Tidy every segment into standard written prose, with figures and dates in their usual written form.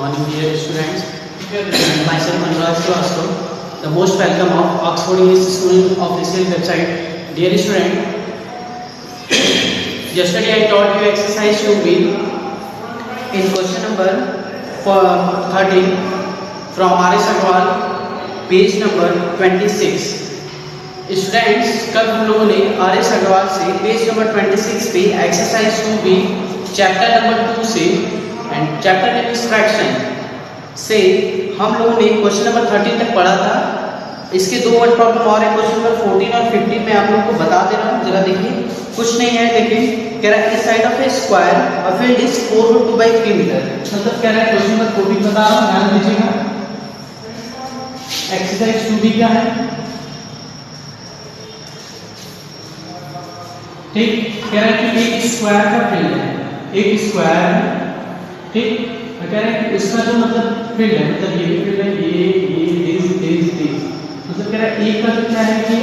morning, dear students. Myself Anurag Srivastava, the most welcome of Oxford English Student Official website. Dear student, yesterday I taught you exercise 2B in question number 13 from R.S. Agrawal, page number 26. Students कल हम लोगों ने RS. Agarwal से page number 26 पे exercise 2B chapter number 2 से and chapter name is fraction से हम लोगों ने क्वेश्चन नंबर 13 तक पढ़ा था। इसके दो वर्ड प्रॉब्लम और है, क्वेश्चन नंबर 14 और 15 में आप लोगों को बता दे रहा हूँ, जरा देखिए। कुछ नहीं है, देखिए कह रहा है इस side of a square a field is 4/2/3 metre. मतलब कह रहा है क्वेश्चन नंबर 14 बता रहा हूँ, ध्यान दीजिएगा। एक्सरसाइज 2B क्या है, ठीक, कह रहा है कि एक स्क्वायर का फील्ड है, एक स्क्वायर है, ठीक, कह रहा है कि इसका जो मतलब फील्ड है, मतलब ये फील्ड है, ये मतलब कह रहा है एक का जो क्या है कि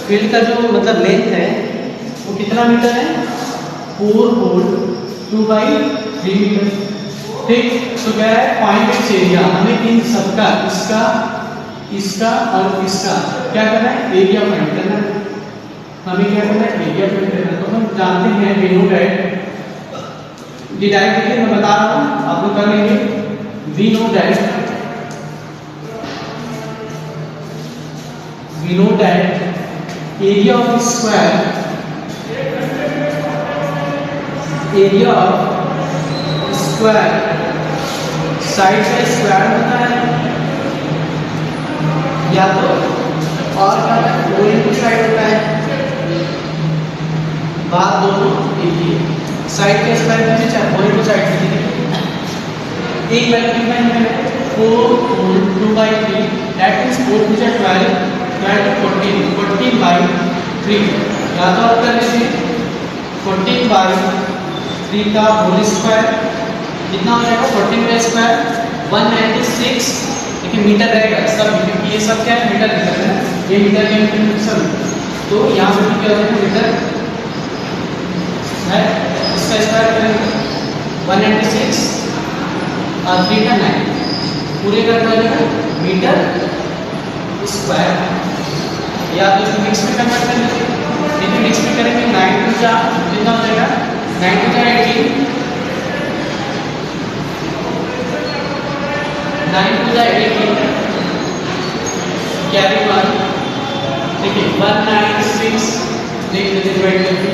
फील्ड का जो मतलब लेंथ है वो कितना मीटर है, 4/2/3 मीटर, ठीक। तो कह रहा है फाइंड इट्स एरिया, हमें इन सबका इसका और इसका क्या करना है, एरिया फाइंड करना है। हमें क्या करना है, एरिया फाइंड करना है। तो हम जानते हैं वी नो दैट, डायरेक्ट देखिए मैं बता रहा हूँ, आप लोग कर लेंगे। We know that area of square, side का स्क्वायर होता है या तो और क्या होता है, 4 साइड होता है, बात दोनों एक ही है। साइड के स्क्वायर कीजिए चाहे 4 साइड कीजिए, एक वैल्यू है 4/2/3, दैट मींस 4 × 12, 14/3। या तो आप कर लीजिए 14/3 का होल स्क्वायर, कितना हो जाएगा, 14 का स्क्वायर 196, देखिए मीटर रहेगा सब, ये सब क्या है, मीटर है, ये मीटर के मीटर सब, तो यहाँ पे क्या हो जाएगा, मीटर है, इसका स्क्वायर करेंगे 196 और 3 का 9, पूरे का क्या हो जाएगा, मीटर स्क्वायर। या तो इसको मिक्स में कन्वर्ट कर लीजिए, देखिए मिक्स में करेंगे 9 × 4 कितना हो जाएगा, 9 × 4 18, 9 × 4 18, कैरी 1, देखिए 196, देख लीजिए डिवाइड करके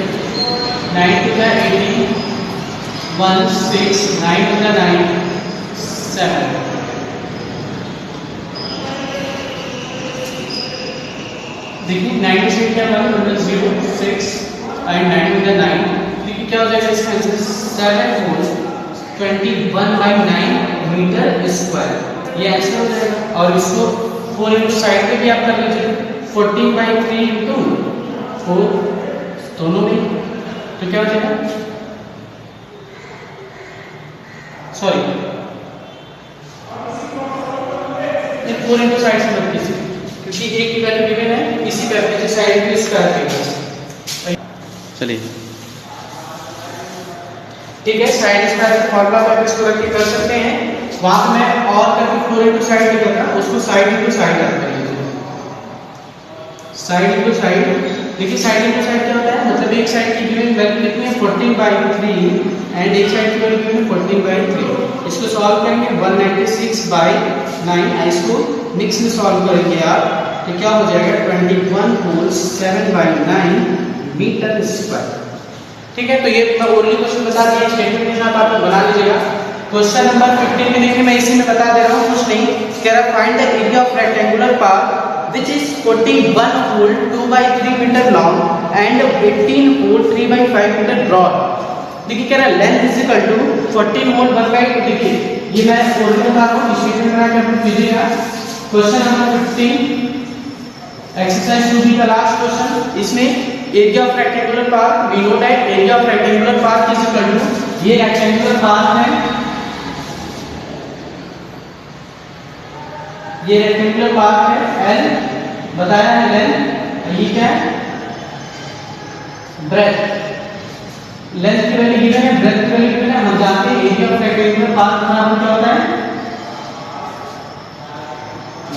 9 × 18, 16, 9 × 9 7, देखिए 9 से क्या बना, मतलब 0 6 एंड 9 × 9, देखिए क्या हो जाएगा इसका आंसर 7/21/9 मीटर स्क्वायर, ये आंसर हो जाएगा। और इसको 4 × साइड पे भी आप कर लीजिए, 14/3 × 4 दोनों में, तो क्या हो जाएगा, सॉरी 4 × साइड से मत कीजिए क्योंकि एक की वैल्यू गिवन है, इसी पे अपने साइड पे स्क्वायर करेंगे। चलिए ठीक है, साइड स्क्वायर का फॉर्मूला आप इसको रख के कर सकते हैं। वहां पे मैं और करके 4 × साइड लिखा था, उसको साइड × साइड रख कर लीजिए, साइड × साइड। देखिए साइड × साइड क्या होता है, मतलब एक साइड की गिवन वैल्यू कितनी है 14/3 एंड एक साइड की वैल्यू गिवन 14/3। इसको सॉल्व करेंगे 196/9, इसको मिक्स में सॉल्व करेंगे आप, तो क्या हो जाएगा 21 होल 7/9 मीटर स्क्वायर, ठीक है। तो ये मैं ओनली क्वेश्चन बता दिया, स्टेटमेंट के साथ आप बना लीजिएगा। क्वेश्चन नंबर 15 में देखिए मैं इसी में बता दे रहा हूँ, कुछ नहीं, कह रहा find the area of rectangular part which is 41 whole 2/3 meter long and 18 whole 3/5 meter broad। देखिए कह रहा है length is equal to 14 whole 1/2, देखिए ये मैं ओनली बता रहा हूँ, इसी में बना के आप कीजिएगा। क्वेश्चन नंबर 15 एक्सरसाइज 2B का लास्ट क्वेश्चन, इसमें area of rectangular part, we know that area of rectangular part is equal to, ये रेक्टेंगुलर पार्ट है, ये रेक्टेंगुलर पार्ट है L, बताया है लेंथ, ये क्या है ब्रेथ, लेंथ की वैल्यू गिवन है, ब्रेथ की वैल्यू गिवन है है, हम जानते हैं एरिया ऑफ रेक्टेंगुलर पार्ट बराबर क्या होता है,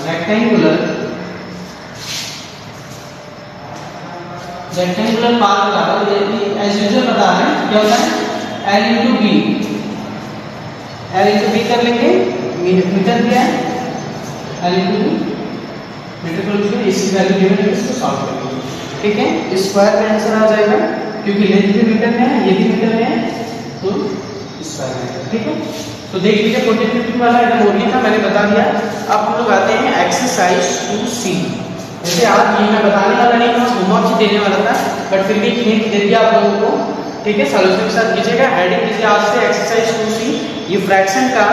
रेक्टेंगुलर पार्ट बराबर एज यूजुअल बता रहे हैं क्या होता है L into B. L into B कर लेंगे, मीटर क्या है L इंटू बी, मीटर को लिखिए, इसकी वैल्यू गिवन है, इसको सॉल्व करेंगे। ठीक है, स्क्वायर में आंसर आ जाएगा क्योंकि लेंथ भी मीटर में है, ये भी मीटर में है, तो स्क्वायर में। ठीक है, तो देख लीजिए 40-50 वाला एकदम ओनली था, मैंने बता दिया। अब हम लोग आते हैं एक्सरसाइज 2C। जैसे आज ये मैं बताने वाला नहीं था, होमवर्क ही देने वाला था, बट फिर भी एक हिंट दे दिया आप लोगों को। ठीक है, सॉल्यूशन के साथ कीजिएगा, हेडिंग कीजिए आज से एक्सरसाइज 2C। ये फ्रैक्शन का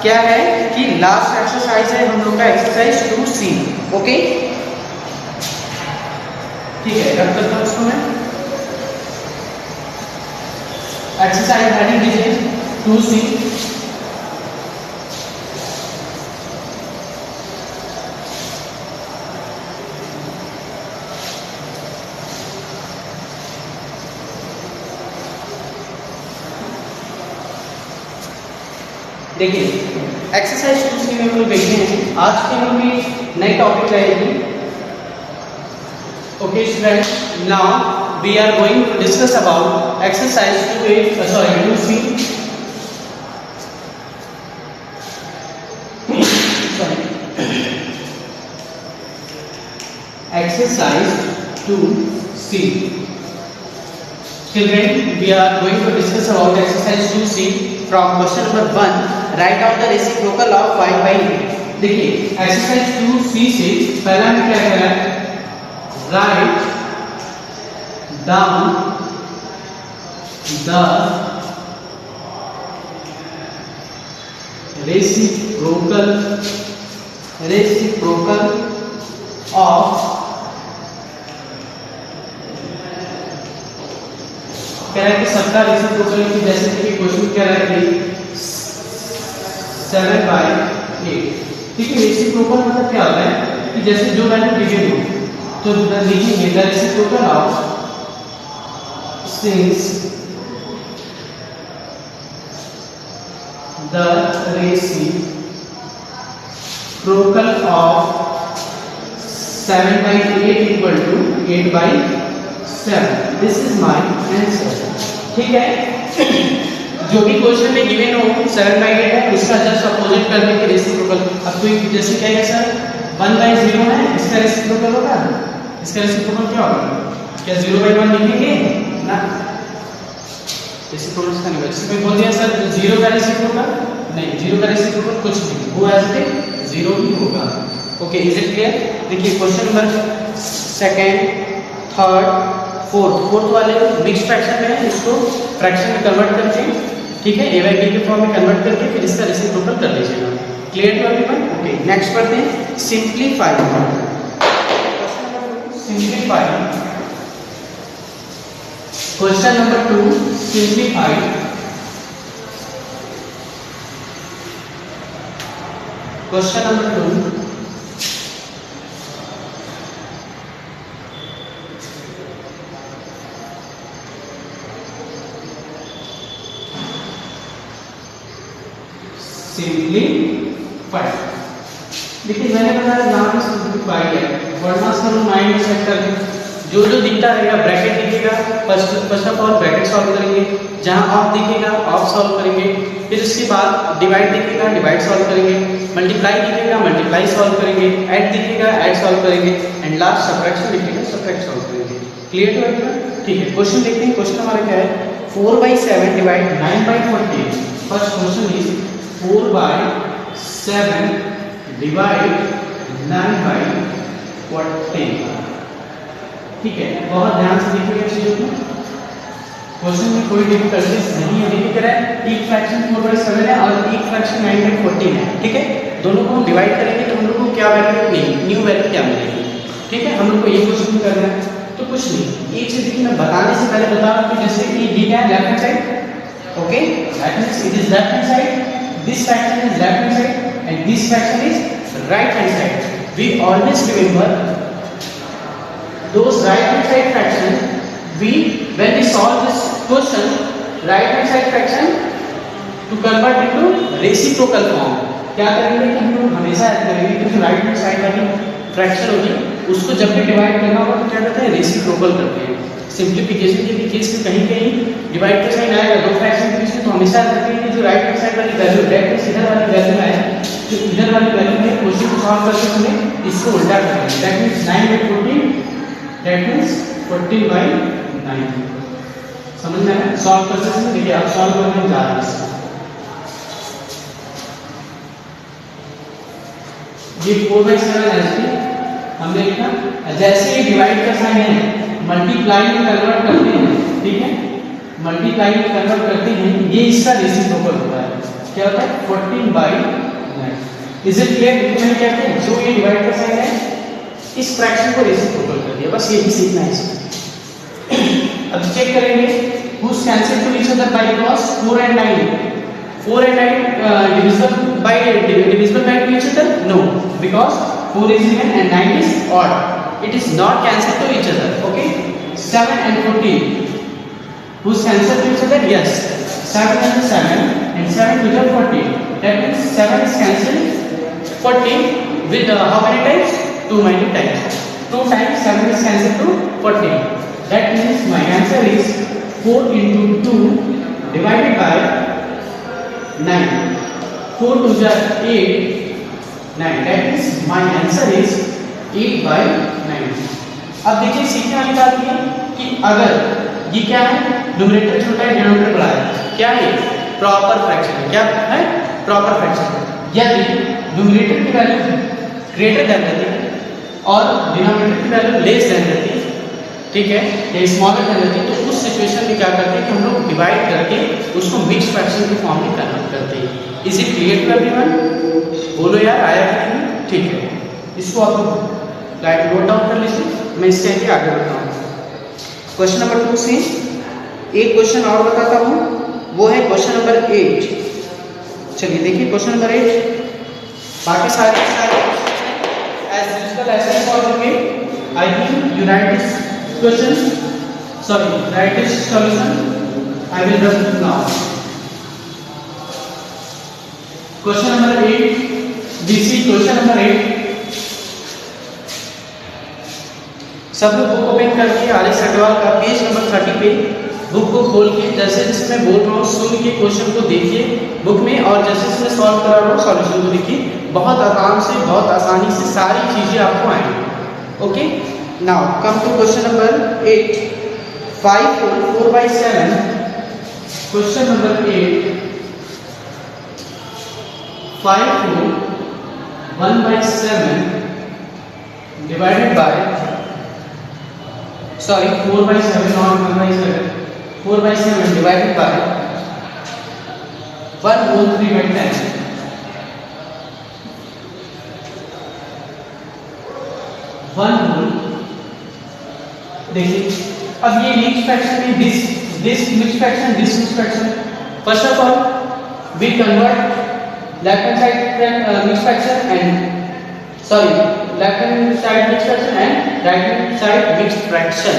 क्या है कि लास्ट एक्सरसाइज है हम लोग का, एक्सरसाइज 2C। ओके, ठीक है, रख करता हूं उसको मैं। एक्सरसाइज हेडिंग कीजिए 2C। देखिए एक्सरसाइज 2C में हम लोग देखे हैं, आज के हम लोग में नई टॉपिक रहेगी। Okay student, now we are going to discuss about exercise 2C। Exercise 2C. Children, we are going to discuss about exercise 2C from question number 1. Write out the reciprocal of 5/8. देखिए exercise 2C से पहला में क्या कह रहा है, write down the reciprocal of, कह रहा है कि सबका रेसिप्रोकल की, जैसे कि क्वेश्चन कह रहा है कि 7/8। ठीक है, रेसिप्रोकल मतलब क्या होता है कि जैसे जो वैल्यू गिवन हो तो लिखेंगे the reciprocal of, since the reciprocal of 7/8 equal to 8/7। This is my answer. ठीक है, जो भी क्वेश्चन में गिवन हो 7/8 है, उसका जस्ट अपोजिट करने के रेसिप्रोकल। अब कोई जैसे कहेगा सर 1/0 है, इसका रेसिप्रोकल होगा, इसका रेसिप्रोकल क्या होगा, क्या 0/1 लिखेंगे ना, रेसिप्रोकल इसका नहीं होगा। जैसे कोई बोल दिया सर 0 का रेसिप्रोकल, नहीं 0 का रेसिप्रोकल कुछ नहीं, वो एज इट 0 ही होगा। Okay, is it clear? देखिए question number second, third, fourth वाले मिक्स फ्रैक्शन में है, इसको फ्रैक्शन में कन्वर्ट करके, ठीक है, a/b के फॉर्म में कन्वर्ट करके फिर इसका रेसिप्रोकल कर लीजिएगा। Clear to everyone? Okay, next पढ़ते हैं simplify. Question number 2, simplify. Question number 2, simplify. देखिए मैंने बताया यहाँ पे सिंपलीफाई है, वरना सब माइंड में सेट कर दें, जो जो दिखता रहेगा ब्रैकेट दिखेगा, first of all bracket solve करेंगे, जहाँ ऑफ दिखेगा ऑफ सॉल्व करेंगे, फिर उसके बाद डिवाइड दिखेगा डिवाइड सॉल्व करेंगे, मल्टीप्लाई दिखेगा मल्टीप्लाई सॉल्व करेंगे, ऐड दिखेगा ऐड सॉल्व करेंगे, एंड लास्ट सबट्रैक्शन दिखेगा सबट्रैक्ट सॉल्व करेंगे। Clear to everyone? ठीक है, क्वेश्चन देखते हैं। क्वेश्चन हमारा क्या है, 4/7 divide 9/14। First question is 4/7 divide 9/14। ठीक है, बहुत ध्यान से देखिएगा चीजों को, क्वेश्चन में कोई डिफिकल्टीज नहीं है। देखिए कह रहा है एक फ्रैक्शन 4/7 है और एक फ्रैक्शन 9/14 है। ठीक है, दोनों को हम डिवाइड करेंगे तो हम लोग को क्या वैल्यू मिलेगी, न्यू वैल्यू क्या मिलेगी। ठीक है, हम लोग को ये क्वेश्चन करना है, तो कुछ नहीं, एक चीज देखिए मैं बताने से पहले बता रहा हूँ कि जैसे कि डी क्या है, left hand side. Okay, that means it is left hand side, this fraction is left hand side and this fraction is right hand side. We always remember those right hand side fraction, when we solve this question, right hand side fraction to convert into reciprocal form क्या करेंगे कि हम लोग हमेशा याद करेंगे कि जो राइट हैंड साइड वाली फ्रैक्शन होगी उसको जब भी डिवाइड करना होगा तो क्या करते हैं, रेसिप्रोकल करते हैं। सिंप्लीफिकेशन के केस में कहीं कहीं डिवाइड का साइन आएगा दो फ्रैक्शन के बीच में, तो हमेशा याद रखेंगे कि जो राइट हैंड साइड वाली वैल्यू डायरेक्ट इधर वाली वैल्यू है, जो इधर वाली वैल्यू है क्वेश्चन को सॉल्व करते समय इसको उल्टा करेंगे। दैट मींस 9/14 दैट मींस 14/9 समझ में आया। सॉल्व करते समय देखिए आप सॉल्व करने जा रहे हैं। ये 4/7 ऐसे हमने लिखा, जैसे ही डिवाइड का साइन है मल्टीप्लाई में कन्वर्ट करते हैं, ठीक है, मल्टीप्लाई में कन्वर्ट करते हैं, ये इसका रेसिप्रोकल होता है। क्या होता है 14/9। Is it clear? मैंने क्या किया, जो ये डिवाइड का साइन है इस फ्रैक्शन को रेसिप्रोकल कर दिया, बस यही सीखना है इसमें। अब चेक करेंगे who's cancelled to each other by cross 4 and 9. 4 and 9 divisible by each other? No, because 4 is even and 9 is odd. It is not cancelled to each other. Okay. 7 and 14. Who's cancelled to each other? Yes. 7 and 7 and 7 to the 14. That means 7 is cancelled 14 with how many times? Too many times. 2 times 7 is cancelled to 14. That means my answer is 4 into 2 divided by 9. 4 to the 8, 9. That means my answer is 8/9. अब देखिए सीखने वाली बात ये कि अगर ये क्या है, न्यूमरेटर छोटा है डिनोमिनेटर बड़ा है, क्या है प्रॉपर फ्रैक्शन है, क्या है प्रॉपर फ्रैक्शन। यदि न्यूमरेटर की वैल्यू ग्रेटर देन रहती है और डिनोमिनेटर की वैल्यू लेस देन रहती है, ठीक है, या स्मॉलर देन रहती है, तो उस सिचुएशन में क्या करते हैं कि हम लोग डिवाइड करके उसको मिक्स फ्रैक्शन के फॉर्म में कन्वर्ट करते हैं। Is it clear to everyone? बोलो यार, आया कि नहीं? ठीक है, इसको आप लाइट नोट डाउन कर लीजिए, मैं इससे आगे बढ़ता हूँ। क्वेश्चन नंबर 2 से एक क्वेश्चन और बताता हूँ, वो है क्वेश्चन नंबर 8। चलिए देखिए क्वेश्चन नंबर 8, बाकी सारे एज यूजुअल ऐसे ही सॉल्व होंगे। I think you right this question, sorry right this solution, I will run now. Question number 8, this question number 8। सब लोग बुक ओपन करके आर.एस. अग्रवाल का पेज नंबर 30 पे बुक को खोल के जैसे जैसे मैं बोल रहा हूँ सुन के क्वेश्चन को देखिए बुक में, और जैसे जैसे मैं सॉल्व करा रहा हूँ सॉल्यूशन को देखिए। बहुत आराम से बहुत आसानी से सारी चीजें आपको आएंगी। Okay, now come to question number 8। 5 4/7। Question number 8, 5 1/7 divided by, sorry 4/7 not 1/7, 4/7 divided by 1/3/10। 1 देखिए अब ये मिक्स फ्रैक्शन में this mix fraction, this mix fraction. First of all we convert left hand side mix fraction and left hand side mix fraction and right hand side mix fraction.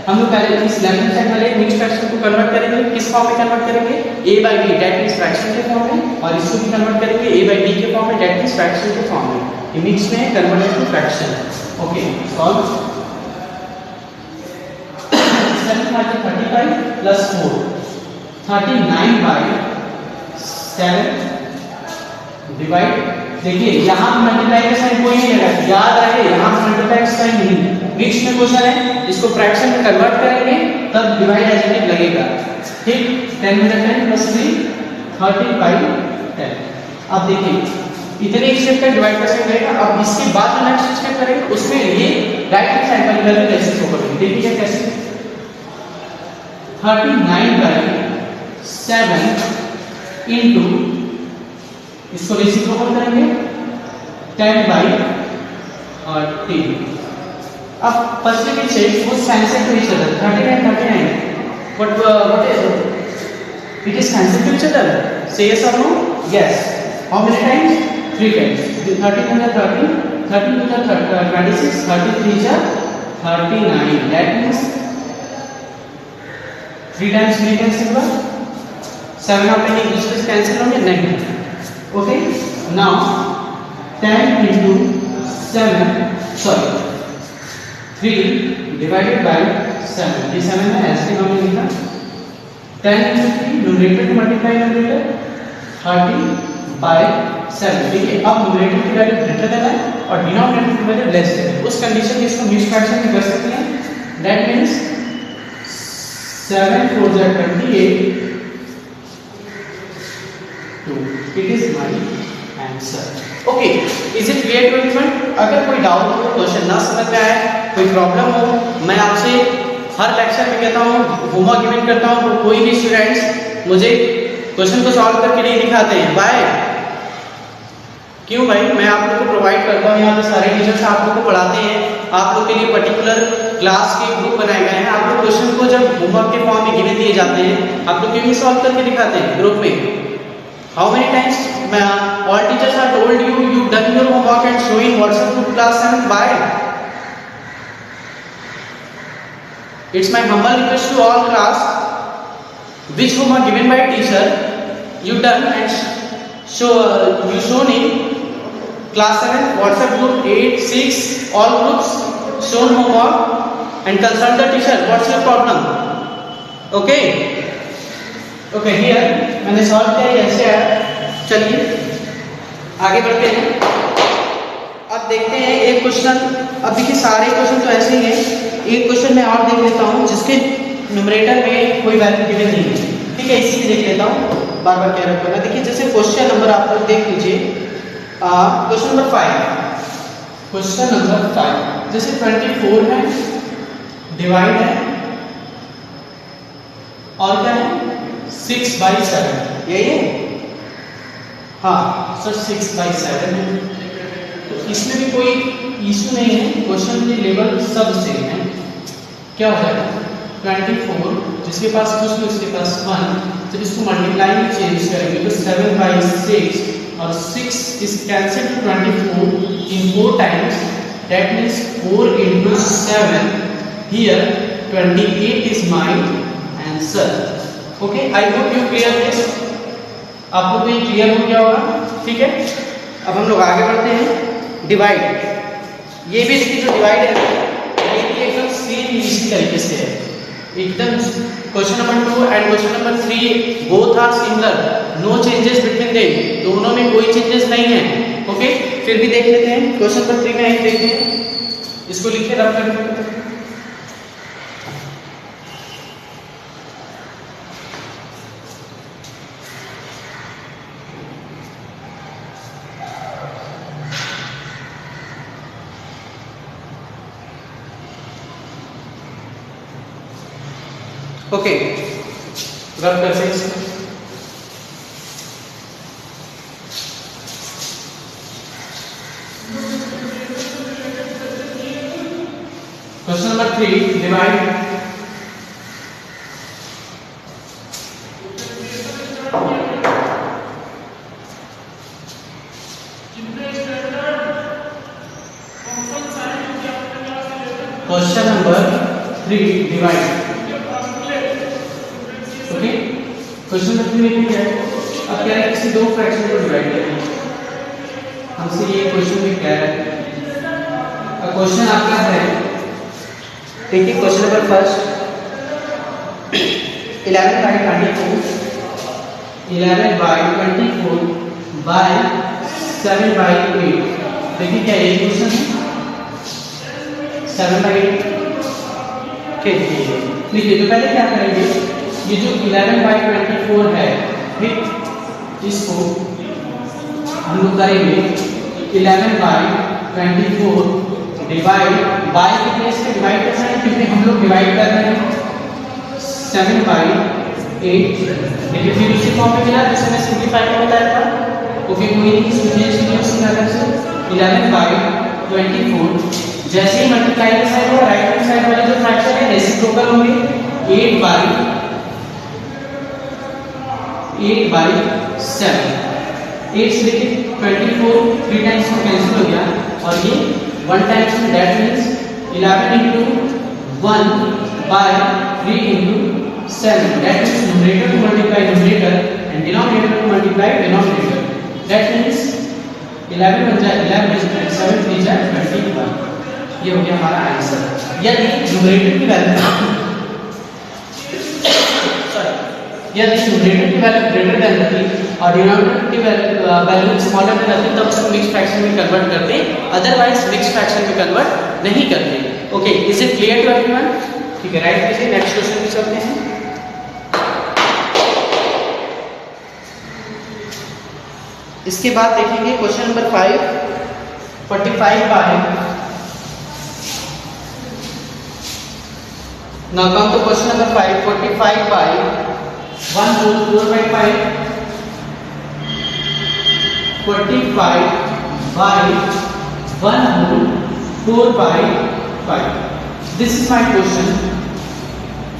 हम लोग पहले इस left hand side वाले mix fraction को convert करेंगे, किस form में convert करेंगे, a/b दैट मींस फ्रैक्शन के फॉर्म में, और इसको भी कन्वर्ट करेंगे a/b के फॉर्म में दैट मींस फ्रैक्शन के फॉर्म में। ये मिक्स में convert to fraction. Okay, solve. 7/35 + 4 39/7 divide. देखिए यहाँ मल्टीप्लाई का साइन कोई नहीं लगा, याद रहे यहाँ मल्टीप्लाई का साइन नहीं। मिक्स में क्वेश्चन है, इसको फ्रैक्शन में कन्वर्ट करेंगे तब डिवाइड एज लगेगा। ठीक, 10 में 10 + 3 30/10। अब देखिए इतने स्टेप तक डिवाइड का साइन रहेगा। अब इसके बाद जो नेक्स्ट स्टेप करेंगे उसमें ये राइट हैंड साइड वाली वैल्यू कैसे शो करेंगे, देखिए कैसे। 39/7 इनटू इसको रेसिप्रोकल करेंगे 10/3। अब फर्स्ट वी चेक वो cancel to each other 39 and 39 what is it is cancel to each other, say yes or no? Yes. How many times? 3 times. 13 and 13, 13 to the 26, 33 is 39, that means 3 times 3 cancel हुआ 7 आप एक दूसरे से cancel होंगे नहीं। Okay now 10 into 7 sorry 3 divided by 7, ये 7 है ऐसे हमने लिखा 10 into 3 न्यूमरेटर को मल्टीप्लाई न्यूमरेटर 30 by 7। देखिए अब न्यूमरेटर की वैल्यू ग्रेटर देन है और डिनोमिनेटर की वैल्यू लेस देन है, उस कंडीशन में इसको मिक्स फ्रैक्शन में कर सकते हैं। दैट मींस 7 4 जा 28 2, it is my answer. Okay is it clear to everyone? अगर कोई डाउट हो, क्वेश्चन ना समझ में आए, कोई प्रॉब्लम हो, मैं आपसे हर लेक्चर में कहता हूँ होमवर्क गिवन करता हूँ, तो कोई भी स्टूडेंट्स मुझे क्वेश्चन को सॉल्व करके नहीं दिखाते हैं। वाई? क्यों भाई? मैं आप लोगों को प्रोवाइड करता हूँ, यहाँ पे सारे टीचर्स आप लोगों को पढ़ाते हैं, आप लोग के लिए पर्टिकुलर क्लास के ग्रुप बनाए गए हैं। आप लोग क्वेश्चन को जब होमवर्क के फॉर्म में गिवन दिए जाते हैं, आप लोग क्यों नहीं सॉल्व करके दिखाते हैं ग्रुप में? How many times all teachers are told you done your homework and show in WhatsApp group class 7? By it's my humble request to all class, which homework given by teacher you done and you shown in class 7 WhatsApp group 8 6 all groups shown homework and consult the teacher. What's your problem? Okay here मैंने solve किया, ऐसे आया। चलिए आगे बढ़ते हैं। अब देखते हैं एक क्वेश्चन। अब देखिए सारे क्वेश्चन तो ऐसे ही हैं, एक क्वेश्चन मैं और देख लेता हूँ जिसके न्यूमरेटर में कोई वैल्यू गिवन नहीं है। ठीक है, इसी देख लेता हूँ, बार बार क्या रखूँगा। देखिए जैसे क्वेश्चन नंबर आप लोग देख लीजिए, क्वेश्चन नंबर 5, क्वेश्चन नंबर 5 जैसे 24 है, डिवाइड है और क्या है 6/7, यही है। हाँ सर 6/7 है, तो इसमें भी कोई इशू नहीं है, क्वेश्चन के लेवल सब सेम है। क्या हो जाएगा 24 जिसके पास कुछ नहीं उसके पास 1, जब इसको मल्टीप्लाई में चेंज करेंगे तो 7/6 और 6 is cancelled to 24 in 4 times, that means 4 into 7, here 28 is my answer. Okay, I hope you clear this. आप लोग को ये क्लियर हो गया होगा। ठीक है, अब हम लोग आगे बढ़ते हैं। डिवाइड, ये भी देखिए जो डिवाइड है ये भी एकदम सेम इसी तरीके से है एकदम। Question number 2 and question number 3 both are similar, no changes between them, दोनों में कोई चेंजेस नहीं है। ओके फिर भी देख लेते हैं क्वेश्चन नंबर 3 में, देखते हैं, इसको लिख के रख कर। ओके रब करते हैं इसको। Question number 3 divide, question number 3 divide. Okay question number 3 में क्या है, अब क्या है किसी दो फ्रैक्शन को डिवाइड करेंगे, हमसे ये क्वेश्चन में क्या है। अब क्वेश्चन आपका है, देखिए क्वेश्चन नंबर फर्स्ट 11/24 by 7/8। देखिए क्या ये क्वेश्चन है 7/8। ठीक है, देखिए तो पहले क्या करेंगे, ये जो 11/24 है, ठीक, इसको हम लोग करेंगे 11/24 डिवाइड बाय की प्लेस पे डिवाइड करना है, क्योंकि हम लोग डिवाइड कर रहे हैं 7/8। देखिए फिर उसी फॉर्म में मिला जैसे मैं सिंपलीफाई कर बताया था। ओके कोई नहीं, इसको चेंज किया उसी तरह से 11/24 जैसे ही मल्टीप्लाई का साइड और राइट हैंड साइड वाले जो फ्रैक्शन है रेसिप्रोकल होंगे 8/7। 8 से लेके 24 3 टाइम्स में कैंसिल हो गया और ये 1 टाइम्स में, that means 11 into 1/3 into 7, that means numerator to multiply numerator and denominator को मल्टीप्लाई डिनोमिनेटर, दैट मींस 11 बन जाए 11 7 3 जा 21। ये हो गया हमारा आंसर। यदि न्यूमरेटर की वैल्यू यदि न्यूमरेटर की वैल्यू ग्रेटर देन रहती और डिनोमिनेटर की वैल्यू स्मॉलर देन रहती तब उसको मिक्स फ्रैक्शन में कन्वर्ट करते, अदरवाइज मिक्स फ्रैक्शन में कन्वर्ट नहीं करते। Okay, is it clear to everyone? ठीक है, राइट कीजिए, नेक्स्ट क्वेश्चन पे चलते हैं। इसके बाद देखेंगे question number 5 45 by, now come to question number 5 45 by 1 whole 4 by 5, 45 by 1 whole 4 by 5. This is my question.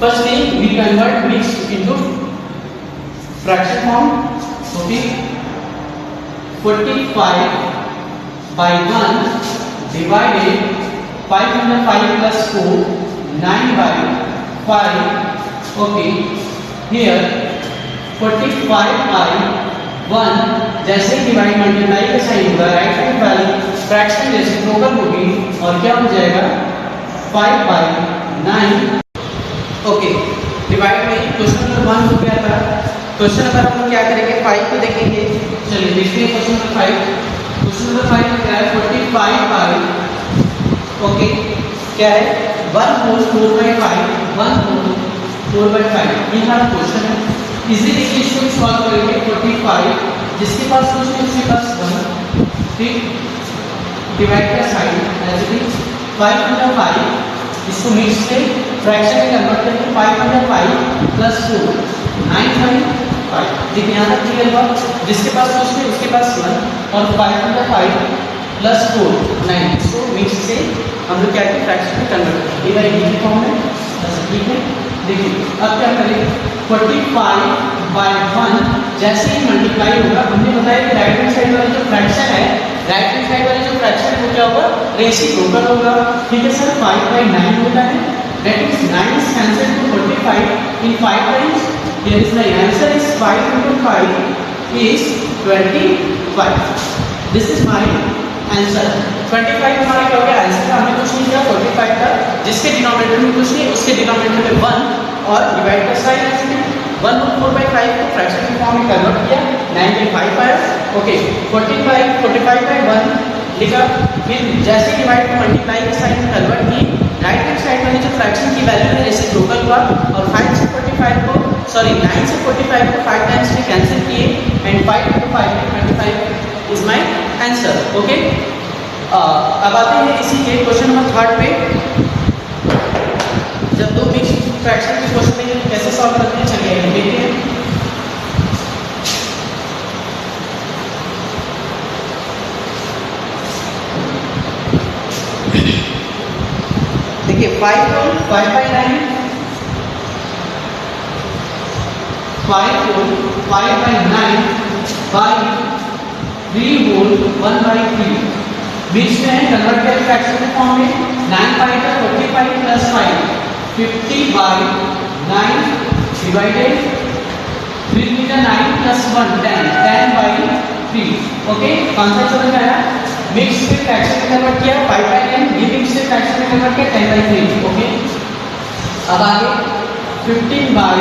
Firstly, we convert mixed into fraction form. Okay, 45 by 1 divided 5 under 5 plus 4, 9 by 5. Okay, here 45 by 1 जैसे ही divide multiply का sign होगा right hand वाली fraction reciprocal होगी और क्या हो जाएगा 5 by 9। Okay, divide में क्वेश्चन नंबर 1 हो गया था। क्वेश्चन नंबर हम क्या करेंगे 5 को देखेंगे। चलिए देखते हैं क्वेश्चन नंबर 5। क्वेश्चन नंबर 5 में क्या है 45 by ओके क्या है 1 whole 4 by 5, 1 whole 4 by 5 ये हमारा क्वेश्चन है। इजीली इसको सॉल्व करेंगे 45 जिसके पास कुछ नहीं उसके पास 1, ठीक, डिवाइड का sign as it is 5 under 5 इसको मिक्स से फ्रैक्शन में कन्वर्ट करके 5 under 5 plus 4 9 by 5। देखिए यहाँ तक क्लियर हुआ, जिसके पास कुछ नहीं उसके पास 1 और 5 under 5 plus 4 9 इसको मिक्स से हम लोग क्या करते फ्रैक्शन में कन्वर्ट करते हैं। ये फॉर्म में ठीक है। देखिए अब क्या करें 45 by 1 जैसे ही मल्टीप्लाई होगा, हमने बताया कि राइट हैंड साइड वाली जो फ्रैक्शन है राइट हैंड साइड वाली जो फ्रैक्शन है वो क्या होगा रेसिप्रोकल होगा। ठीक है सर, 5 by 9 होता है, that is 9 is cancelled to 45 in 5 times। here is my answer is 5 into 5 is 25। this is my answer 25 हमारा क्या हो गया आंसर। हमने कुछ नहीं किया 45 का जिसके डिनोमिनेटर में कुछ नहीं उसके डिनोमिनेटर में 1 और डिवाइड का साइन है 1 और 4 by 5 को फ्रैक्शन के फॉर्म में कन्वर्ट किया 9 by 5 आया। ओके 45 by 1 लिखा, फिर जैसे डिवाइड को मल्टीप्लाई के साइन में कन्वर्ट की राइट हैंड साइड वाली जो फ्रैक्शन की वैल्यू है रेसिप्रोकल हुआ और 5 से 45 को 9 से 45 को 5 टाइम्स में कैंसिल किए and 5 into 5 25 is my answer. Okay, अब आते हैं इसी के क्वेश्चन नंबर 3 पे। जब दो मिक्स फ्रैक्शन के क्वेश्चन में कैसे सॉल्व करते हैं चलिए हम देखते हैं। देखिए 5 whole 5 by 9 5 whole 5 by 9 by 3 whole 1 by 3 बीच में है कन्वर्ट करके फ्रैक्शन के फॉर्म में 9 by 45 plus 5 50 by 9 divided 3 meter 9 plus 1 10 by 3। Okay, concept समझ में आया। मिक्स से फ्रैक्शन में कन्वर्ट किया 5 by 9, ये मिक्स से फ्रैक्शन में कन्वर्ट किया 10 by 3। ओके, अब आगे 15 by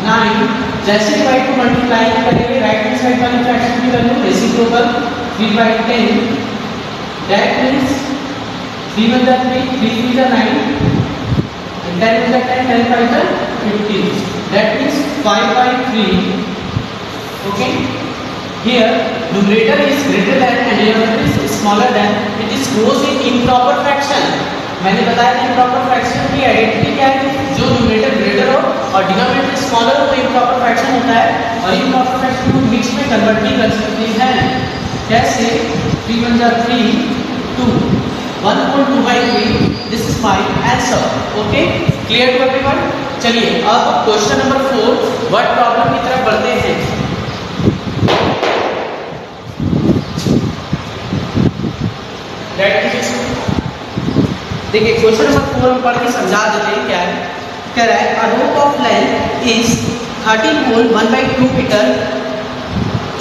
9 जैसे डिवाइड को मल्टीप्लाई करेंगे राइट हैंड साइड वाली फ्रैक्शन की value reciprocal 3 by 10 that means 3 1 जा 3 3 3 जा 9 and 10 1 जा 10 10 5 जा 15 that means 5 by 3। Okay, here numerator is greater than and denominator is smaller than, it is goes in improper fraction। मैंने बताया improper fraction की identity क्या है, जो न्यूमरेटर ग्रेटर हो और डिनोमिनेटर स्मॉलर हो तो इम्प्रॉपर फ्रैक्शन होता है और इम्प्रॉपर फ्रैक्शन को मिक्स में कन्वर्ट भी कर सकते हैं। कैसे 3 1 जा 3 2 1 whole 2 by 3 this is my answer. Okay, clear to everyone. चलिए अब क्वेश्चन नंबर 4 वर्ड प्रॉब्लम की तरफ बढ़ते हैं। देखिए क्वेश्चन नंबर 4 पढ़ के समझा देते हैं क्या है। कह रहा है a rope of length is 13 whole 1 by 2 metre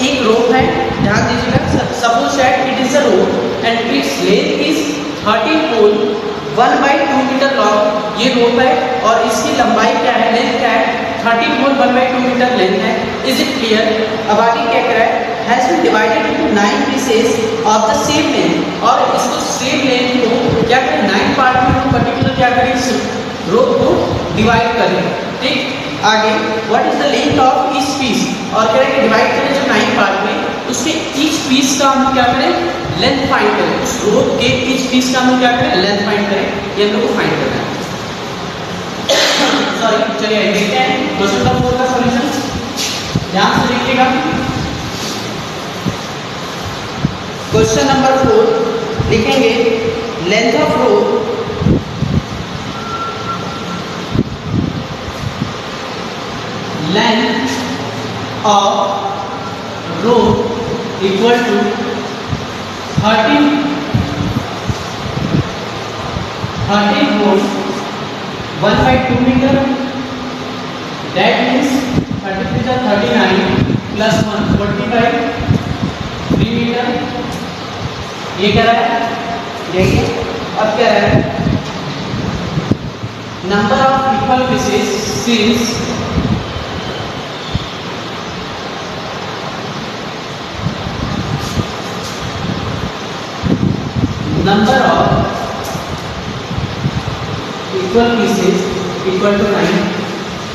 एक रोप है, ध्यान दीजिएगा, suppose that it is a rope and its length is 13 whole 1/2 metre long, ये रोप है और इसकी लंबाई क्या है, लेंथ क्या है, 13 पोल 1/2 मीटर लेंथ है। Is it clear? अब आगे क्या कह रहा है, has been divided into 9 pieces of the same length, और इसको सेम लेंथ को क्या करें, 9 पार्ट में हम पर्टिकुलर क्या करें, इस रोप को डिवाइड करें। ठीक, आगे what is the length of each piece, और कह रहे हैं डिवाइड करें जो 9 पार्ट में, उसके ईच पीस का हम क्या करें, लेंथ फाइंड करें, उस रोप के ईच पीस का हम क्या करें, लेंथ फाइंड करें, ये हम लोग को फाइंड करना है। सॉरी, चलिए देखते हैं क्वेश्चन नंबर 4 का सॉल्यूशन, ध्यान से देखिएगा। क्वेश्चन नंबर 4 लिखेंगे, length of rope length of rope equal to 13 volt 1/2 meter, that means 33 is 39 plus 1 45 3 metre, ये क्या रहा है, देखिए अब क्या रहा है, number of equal pieces since number of equal pieces equal to 9।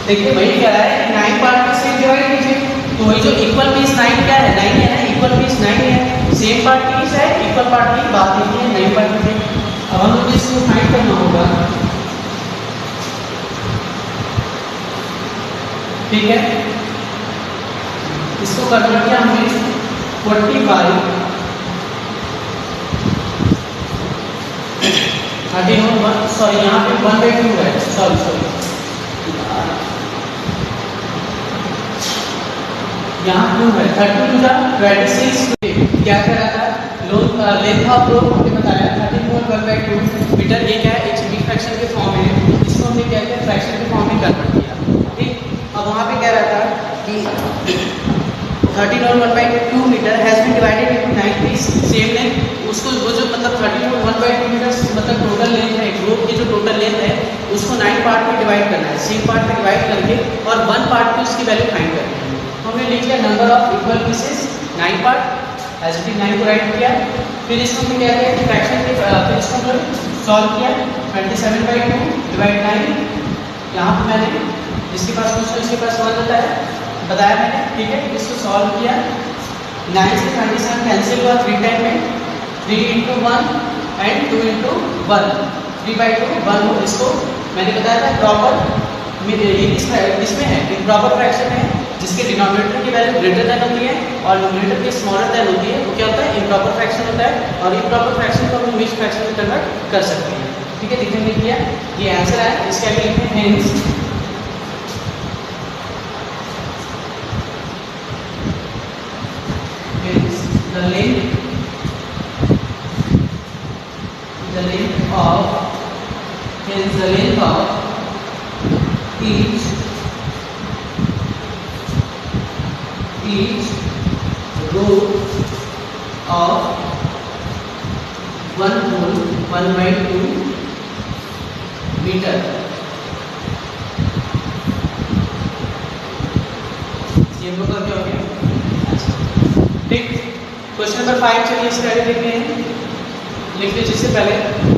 देखिए वही कह रहा है कि 9 पार्ट में से डिवाइड कीजिए, तो वही जो इक्वल पीस 9 क्या है, 9 है ना, इक्वल पीस 9 है, सेम पार्ट पीस है, इक्वल पार्ट की बात नहीं है, 9 पार्ट में। अब हम लोग इसको फाइंड करना होगा, ठीक है, इसको करना क्या हमें 45 सॉरी यहाँ पे 1/2 है, सॉरी यहाँ 2 है, 32 जा 26 क्या कह रहा था, लेंथ ऑफ रोप हमने बताया 13 पोल 1/2 मीटर, ये क्या है, एक फ्रैक्शन के फॉर्म में है, इसको हमने क्या किया, फ्रैक्शन के फॉर्म में कन्वर्ट किया। ठीक, अब वहाँ पे कह रहा था कि 13 और 1/2 metre has been divided into 9 piece same length, उसको वो जो मतलब 13 और 1/2 मीटर मतलब टोटल लेंथ है, ग्रुप की जो टोटल लेंथ है उसको 9 पार्ट में डिवाइड करना है, सेम पार्ट में डिवाइड करके और 1 पार्ट की उसकी वैल्यू फाइंड करनी है। हमने लिख लिया number of equal pieces 9 part as it is 9 को राइट किया, फिर इसको हमने क्या किया, फ्रैक्शन के फिर इसको हमने सॉल्व किया, 27/2 डिवाइड 9, यहाँ पर मैंने जिसके पास कुछ तो इसके पास 1 होता है बताया मैंने, ठीक है, इसको सॉल्व किया, 9 से 27 कैंसिल हुआ 3 टाइम में, 3 into 1 and 2 into 1 3/2 1 हो, इसको मैंने बताया था प्रॉपर, इसमें है इम्प्रॉपर फ्रैक्शन है जिसके डिनोमिनेटर की वैल्यू ग्रेटर देन होती है और न्यूमरेटर की स्मॉलर देन होती है, वो क्या होता है, इम्प्रॉपर फ्रैक्शन होता है, और इम्प्रॉपर फ्रैक्शन को हम मिक्स्ड फ्रैक्शन में कन्वर्ट कर सकते हैं। ठीक है, दिखने में किया, ये आंसर है, इसके आगे लिखते हैं hence the length of each row of 1 pole 1/2 meter। ये हम लोग का क्या हो गया, ठीक। क्वेश्चन नंबर 5 चलिए इसका आगे देखते हैं, लिख लीजिए इससे पहले